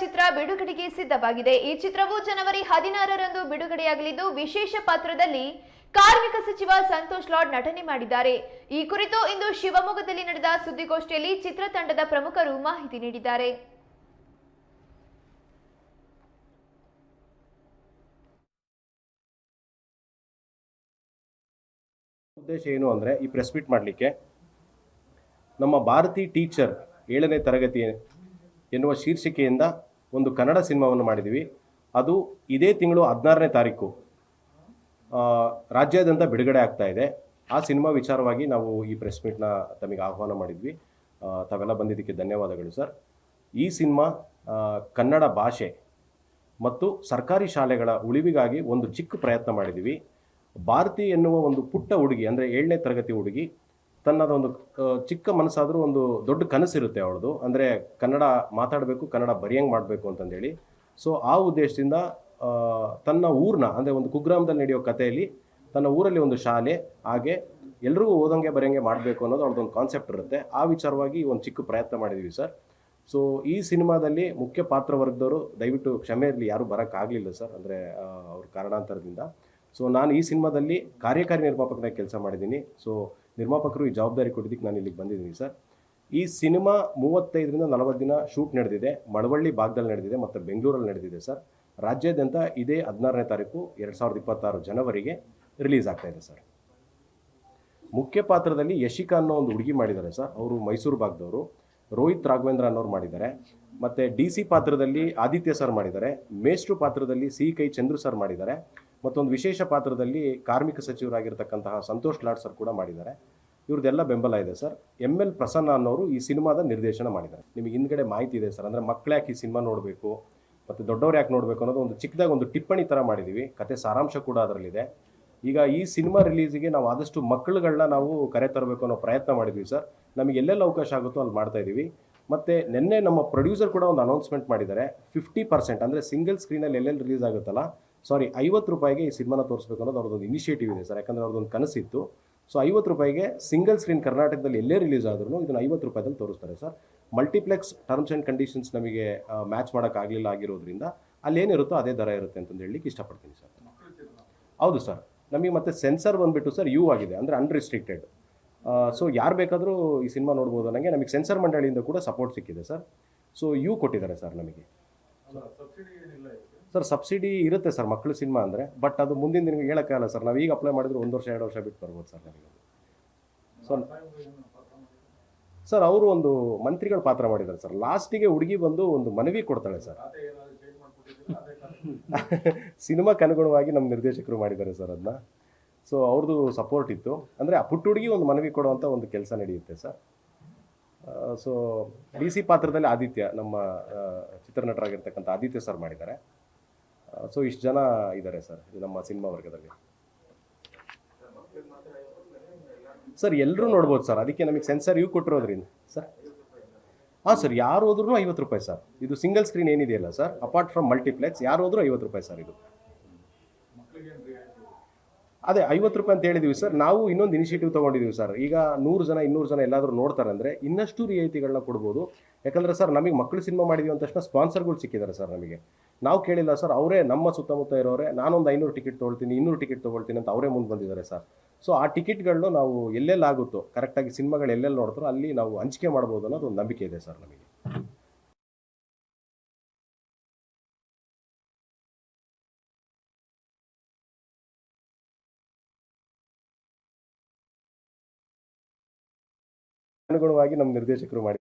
ಚಿತ್ರ ಬಿಡುಗಡೆಗೆ ಸಿದ್ಧವಾಗಿದೆ. ಈ ಚಿತ್ರವು ಜನವರಿ 16ರಂದು ಬಿಡುಗಡೆಯಾಗಲಿದ್ದು, ವಿಶೇಷ ಪಾತ್ರದಲ್ಲಿ ಕಾರ್ಮಿಕ ಸಚಿವ ಸಂತೋಷ್ ಲಾಡ್ ನಟನೆ ಮಾಡಿದ್ದಾರೆ. ಈ ಕುರಿತು ಇಂದು ಶಿವಮೊಗ್ಗದಲ್ಲಿ ನಡೆದ ಸುದ್ದಿಗೋಷ್ಠಿಯಲ್ಲಿ ಚಿತ್ರತಂಡದ ಪ್ರಮುಖರು ಮಾಹಿತಿ ನೀಡಿದ್ದಾರೆ. ಉದ್ದೇಶ ಏನು ಅಂದರೆ ಈ ಪ್ರೆಸ್ ಮೀಟ್ ಮಾಡಲಿಕ್ಕೆ ನಮ್ಮ ಭಾರತಿ ಟೀಚರ್ 7ನೇ ತರಗತಿ ಎನ್ನುವ ಶೀರ್ಷಿಕೆಯಿಂದ ಒಂದು ಕನ್ನಡ ಸಿನಿಮಾವನ್ನು ಮಾಡಿದ್ದೀವಿ. ಅದು ಇದೇ ತಿಂಗಳು 16ನೇ ತಾರೀಕು ರಾಜ್ಯಾದ್ಯಂತ ಬಿಡುಗಡೆ ಆಗ್ತಾ ಇದೆ. ಆ ಸಿನಿಮಾ ವಿಚಾರವಾಗಿ ನಾವು ಈ ಪ್ರೆಸ್ ಮೀಟ್ನ ತಮಗೆ ಆಹ್ವಾನ ಮಾಡಿದ್ವಿ. ತಾವೆಲ್ಲ ಬಂದಿದ್ದಕ್ಕೆ ಧನ್ಯವಾದಗಳು ಸರ್. ಈ ಸಿನಿಮಾ ಕನ್ನಡ ಭಾಷೆ ಮತ್ತು ಸರ್ಕಾರಿ ಶಾಲೆಗಳ ಉಳಿವಿಗಾಗಿ ಒಂದು ಚಿಕ್ಕ ಪ್ರಯತ್ನ ಮಾಡಿದ್ದೀವಿ. ಭಾರತಿ ಎನ್ನುವ ಒಂದು ಪುಟ್ಟ ಹುಡುಗಿ, ಅಂದರೆ 7ನೇ ತರಗತಿ ಹುಡುಗಿ, ತನ್ನದೊಂದು ಚಿಕ್ಕ ಮನಸ್ಸಾದರೂ ಒಂದು ದೊಡ್ಡ ಕನಸಿರುತ್ತೆ ಅವಳದು. ಅಂದರೆ ಕನ್ನಡ ಮಾತಾಡಬೇಕು, ಕನ್ನಡ ಬರೆಯಂಗೆ ಮಾಡಬೇಕು ಅಂತಂದೇಳಿ. ಸೊ ಆ ಉದ್ದೇಶದಿಂದ ತನ್ನ ಊರನ್ನ, ಅಂದರೆ ಒಂದು ಕುಗ್ರಾಮದಲ್ಲಿ ನಡೆಯೋ ಕಥೆಯಲ್ಲಿ ತನ್ನ ಊರಲ್ಲಿ ಒಂದು ಶಾಲೆ, ಹಾಗೆ ಎಲ್ರಿಗೂ ಓದಂಗೆ ಬರೆಯಂಗೆ ಮಾಡಬೇಕು ಅನ್ನೋದು ಅವ್ರದ್ದೊಂದು ಕಾನ್ಸೆಪ್ಟ್ ಇರುತ್ತೆ. ಆ ವಿಚಾರವಾಗಿ ಒಂದು ಚಿಕ್ಕ ಪ್ರಯತ್ನ ಮಾಡಿದ್ದೀವಿ ಸರ್. ಸೊ ಈ ಸಿನಿಮಾದಲ್ಲಿ ಮುಖ್ಯ ಪಾತ್ರವರ್ಗದವರು ದಯವಿಟ್ಟು ಕ್ಷಮೆ ಇರಲಿ, ಯಾರೂ ಬರೋಕ್ಕಾಗಲಿಲ್ಲ ಸರ್, ಅಂದರೆ ಅವ್ರ ಕಾರಣಾಂತರದಿಂದ. ಸೊ ನಾನು ಈ ಸಿನಿಮಾದಲ್ಲಿ ಕಾರ್ಯಕಾರಿ ನಿರ್ಮಾಪಕನಾಗಿ ಕೆಲಸ ಮಾಡಿದ್ದೀನಿ. ಸೊ ನಿರ್ಮಾಪಕರು ಈ ಜವಾಬ್ದಾರಿ ಕೊಟ್ಟಿದ್ದಕ್ಕೆ ನಾನು ಇಲ್ಲಿಗೆ ಬಂದಿದ್ದೀನಿ ಸರ್. ಈ ಸಿನಿಮಾ 35ರಿಂದ 40 ದಿನ ಶೂಟ್ ನಡೆದಿದೆ. ಮಳವಳ್ಳಿ ಭಾಗದಲ್ಲಿ ನಡೆದಿದೆ ಮತ್ತು ಬೆಂಗಳೂರಲ್ಲಿ ನಡೆದಿದೆ ಸರ್. ರಾಜ್ಯಾದ್ಯಂತ ಇದೇ 16ನೇ ತಾರೀಕು 2026 ಜನವರಿಗೆ ರಿಲೀಸ್ ಆಗ್ತಾ ಇದೆ ಸರ್. ಮುಖ್ಯ ಪಾತ್ರದಲ್ಲಿ ಯಶಿಕಾ ಅನ್ನೋ ಒಂದು ಹುಡುಗಿ ಮಾಡಿದ್ದಾರೆ ಸರ್. ಅವರು ಮೈಸೂರು ಭಾಗದವರು. ರೋಹಿತ್ ರಾಘವೇಂದ್ರ ಅನ್ನೋರು ಮಾಡಿದ್ದಾರೆ. ಮತ್ತು DC ಪಾತ್ರದಲ್ಲಿ ಆದಿತ್ಯ ಸರ್ ಮಾಡಿದ್ದಾರೆ. ಮೇಷ್ಟ್ರು ಪಾತ್ರದಲ್ಲಿ ಕೈ ಚಂದ್ರು ಸರ್ ಮಾಡಿದ್ದಾರೆ. ಮತ್ತೊಂದು ವಿಶೇಷ ಪಾತ್ರದಲ್ಲಿ ಕಾರ್ಮಿಕ ಸಚಿವರಾಗಿರ್ತಕ್ಕಂತಹ ಸಂತೋಷ್ ಲಾಡ್ ಸರ್ ಕೂಡ ಮಾಡಿದ್ದಾರೆ. ಇವ್ರದ್ದೆಲ್ಲ ಬೆಂಬಲ ಇದೆ ಸರ್. ML ಪ್ರಸನ್ನ ಅನ್ನೋರು ಈ ಸಿನಿಮಾದ ನಿರ್ದೇಶನ ಮಾಡಿದ್ದಾರೆ. ನಿಮಗೆ ಹಿಂದ್ಗಡೆ ಮಾಹಿತಿ ಇದೆ ಸರ್. ಅಂದರೆ ಮಕ್ಕಳು ಯಾಕೆ ಈ ಸಿನಿಮಾ ನೋಡಬೇಕು ಮತ್ತು ದೊಡ್ಡವ್ರು ಯಾಕೆ ನೋಡಬೇಕು ಅನ್ನೋದು ಒಂದು ಚಿಕ್ಕದಾಗಿ ಒಂದು ಟಿಪ್ಪಣಿ ಥರ ಮಾಡಿದ್ದೀವಿ. ಕತೆ ಸಾರಾಂಶ ಕೂಡ ಅದರಲ್ಲಿದೆ. ಈಗ ಈ ಸಿನಿಮಾ ರಿಲೀಸಿಗೆ ನಾವು ಆದಷ್ಟು ಮಕ್ಕಳುಗಳನ್ನ ನಾವು ಕರೆ ತರಬೇಕು ಅನ್ನೋ ಪ್ರಯತ್ನ ಮಾಡಿದ್ವಿ ಸರ್. ನಮಗೆ ಎಲ್ಲೆಲ್ಲಿ ಅವಕಾಶ ಆಗುತ್ತೋ ಅಲ್ಲಿ ಮಾಡ್ತಾಯಿದ್ದೀವಿ. ಮತ್ತು ನಿನ್ನೆ ನಮ್ಮ ಪ್ರೊಡ್ಯೂಸರ್ ಕೂಡ ಒಂದು ಅನೌನ್ಸ್ಮೆಂಟ್ ಮಾಡಿದ್ದಾರೆ. 50%, ಅಂದರೆ ಸಿಂಗಲ್ ಸ್ಕ್ರೀನಲ್ಲಿ ಎಲ್ಲೆಲ್ಲಿ ರಿಲೀಸ್ ಆಗುತ್ತಲ್ಲ, ಸಾರಿ, 50 ರೂಪಾಯಿಗೆ ಈ ಸಿನಿಮಾನ ತೋರಿಸ್ಬೇಕು ಅನ್ನೋದು ಅವ್ರದ್ದೊಂದು ಇನಿಷಿಯೇಟಿವ್ ಇದೆ ಸರ್. ಯಾಕಂದರೆ ಅವ್ರದ್ದೊಂದು ಕನಸಿತ್ತು. ಸೊ 50 ರೂಪಾಯಿಗೆ ಸಿಂಗಲ್ ಸ್ಕ್ರೀನ್ ಕರ್ನಾಟಕದಲ್ಲಿ ಎಲ್ಲೇ ರಿಲೀಸ್ ಆದ್ರೂ ಇದನ್ನು 50 ರೂಪಾಯಿದಲ್ಲಿ ತೋರಿಸ್ತಾರೆ sir. Multiplex terms and conditions ನಮಗೆ ಮ್ಯಾಚ್ ಮಾಡೋಕ್ಕಾಗಲಿಲ್ಲ ಆಗಿರೋದ್ರಿಂದ ಅಲ್ಲೇನಿರುತ್ತೋ ಅದೇ ದರ ಇರುತ್ತೆ ಅಂತಂದು ಹೇಳಲಿಕ್ಕೆ ಇಷ್ಟಪಡ್ತೀನಿ ಸರ್. ಹೌದು ಸರ್. ನಮಗೆ ಮತ್ತೆ ಸೆನ್ಸರ್ ಬಂದುಬಿಟ್ಟು ಸರ್ ಯು ಆಗಿದೆ, ಅಂದರೆ ಅನ್ರಿಸ್ಟ್ರಿಕ್ಟೆಡ್. ಸೊ ಯಾರು ಬೇಕಾದರೂ ಈ ಸಿನಿಮಾ ನೋಡ್ಬೋದು. ನನಗೆ ನಮಗೆ ಸೆನ್ಸರ್ ಮಂಡಳಿಯಿಂದ ಕೂಡ ಸಪೋರ್ಟ್ ಸಿಕ್ಕಿದೆ ಸರ್. ಸೊ ಯು ಕೊಟ್ಟಿದ್ದಾರೆ ಸರ್ ನಮಗೆ. ಸರ್ ಸಬ್ಸಿಡಿ ಇರುತ್ತೆ ಸರ್ ಮಕ್ಕಳು ಸಿನಿಮಾ ಅಂದರೆ, ಬಟ್ ಅದು ಮುಂದಿನ ದಿನಕ್ಕೆ ಹೇಳೋಕ್ಕಾಗಲ್ಲ ಸರ್. ನಾವು ಈಗ ಅಪ್ಲೈ ಮಾಡಿದ್ರೆ 1 ವರ್ಷ 2 ವರ್ಷ ಬಿಟ್ಟು ಬರ್ಬೋದು ಸರ್ ನಮಗೆ. ಸೊ ಸರ್ ಅವರು ಒಂದು ಮಂತ್ರಿಗಳ ಪಾತ್ರ ಮಾಡಿದ್ದಾರೆ ಸರ್. ಲಾಸ್ಟಿಗೆ ಹುಡುಗಿ ಬಂದು ಒಂದು ಮನವಿ ಕೊಡ್ತಾಳೆ ಸರ್. ಸಿನಿಮಾಕ್ಕೆ ಅನುಗುಣವಾಗಿ ನಮ್ಮ ನಿರ್ದೇಶಕರು ಮಾಡಿದ್ದಾರೆ ಸರ್ ಅದನ್ನ. ಸೊ ಅವ್ರದ್ದು ಸಪೋರ್ಟ್ ಇತ್ತು. ಅಂದರೆ ಆ ಪುಟ್ಟ ಹುಡುಗಿ ಒಂದು ಮನವಿ ಕೊಡುವಂಥ ಒಂದು ಕೆಲಸ ನಡೆಯುತ್ತೆ ಸರ್. ಸೊ DC ಪಾತ್ರದಲ್ಲಿ ಆದಿತ್ಯ, ನಮ್ಮ ಚಿತ್ರನಟರಾಗಿರ್ತಕ್ಕಂಥ ಆದಿತ್ಯ ಸರ್ ಮಾಡಿದ್ದಾರೆ. ಸೊ ಇಷ್ಟು ಜನ ಇದ್ದಾರೆ ಸರ್ ನಮ್ಮ ಸಿನಿಮಾ ವರ್ಗದಲ್ಲಿ. ಸರ್ ಎಲ್ಲರೂ ನೋಡ್ಬೋದು ಸರ್. ಅದಕ್ಕೆ ನಮಗೆ ಸೆನ್ಸರ್ ಯು ಕೊಟ್ಟಿರೋದ್ರಿಂದ ಸರ್. ಹಾಂ ಸರ್, ಯಾರು ಹೋದ್ರೂ 50 ರೂಪಾಯಿ ಸರ್. ಇದು ಸಿಂಗಲ್ ಸ್ಕ್ರೀನ್ ಏನಿದೆಯಲ್ಲ ಸರ್, ಅಪಾರ್ಟ್ ಫ್ರಮ್ ಮಲ್ಟಿಪ್ಲೆಕ್ಸ್, ಯಾರು ಹೋದ್ರೂ 50 ರೂಪಾಯಿ ಸರ್. ಇದು ಅದೇ 50 ರೂಪಾಯಿ ಅಂತ ಹೇಳಿದ್ವಿ ಸರ್. ನಾವು ಇನ್ನೊಂದು ಇನಿಷಿಯೇಟಿವ್ ತೊಗೊಂಡಿದ್ದೀವಿ ಸರ್. ಈಗ 100 ಜನ 200 ಜನ ಎಲ್ಲಾದರೂ ನೋಡ್ತಾರೆ ಅಂದರೆ ಇನ್ನಷ್ಟು ರಿಯಾಯಿತಿಗಳನ್ನ ಕೊಡ್ಬೋದು. ಯಾಕಂದರೆ ಸರ್ ನಮಗೆ ಮಕ್ಕಳು ಸಿನಿಮಾ ಮಾಡಿದ್ವಿ ಅಂದ ತಕ್ಷಣ ಸ್ಪಾನ್ಸರ್ಗಳು ಸಿಕ್ಕಿದ್ದಾರೆ ಸರ್ ನಮಗೆ. ನಾವು ಕೇಳಿಲ್ಲ ಸರ್, ಅವರೇ ನಮ್ಮ ಸುತ್ತಮುತ್ತ ಇರೋರೆ, ನಾನೊಂದು 500 ಟಿಕೆಟ್ ತೊಗೊಳ್ತೀನಿ, 200 ಟಿಕೆಟ್ ತೊಗೊಳ್ತೀನಿ ಅಂತ ಅವರೇ ಮುಂದೆ ಬಂದಿದ್ದಾರೆ ಸರ್. ಸೊ ಆ ಟಿಕೆಟ್ಗಳನ್ನ ನಾವು ಎಲ್ಲೆಲ್ಲಾಗುತ್ತೋ ಕರೆಕ್ಟಾಗಿ ಸಿನಿಮಾಗಳು ಎಲ್ಲೆಲ್ಲಿ ನೋಡ್ತಾರೋ ಅಲ್ಲಿ ನಾವು ಹಂಚಿಕೆ ಮಾಡ್ಬೋದು ಅನ್ನೋದು ಒಂದು ನಂಬಿಕೆ ಇದೆ ಸರ್ ನಮಗೆ. ಅನುಗುಣವಾಗಿ ನಮ್ಮ ನಿರ್ದೇಶಕರು ಮಾಡಿ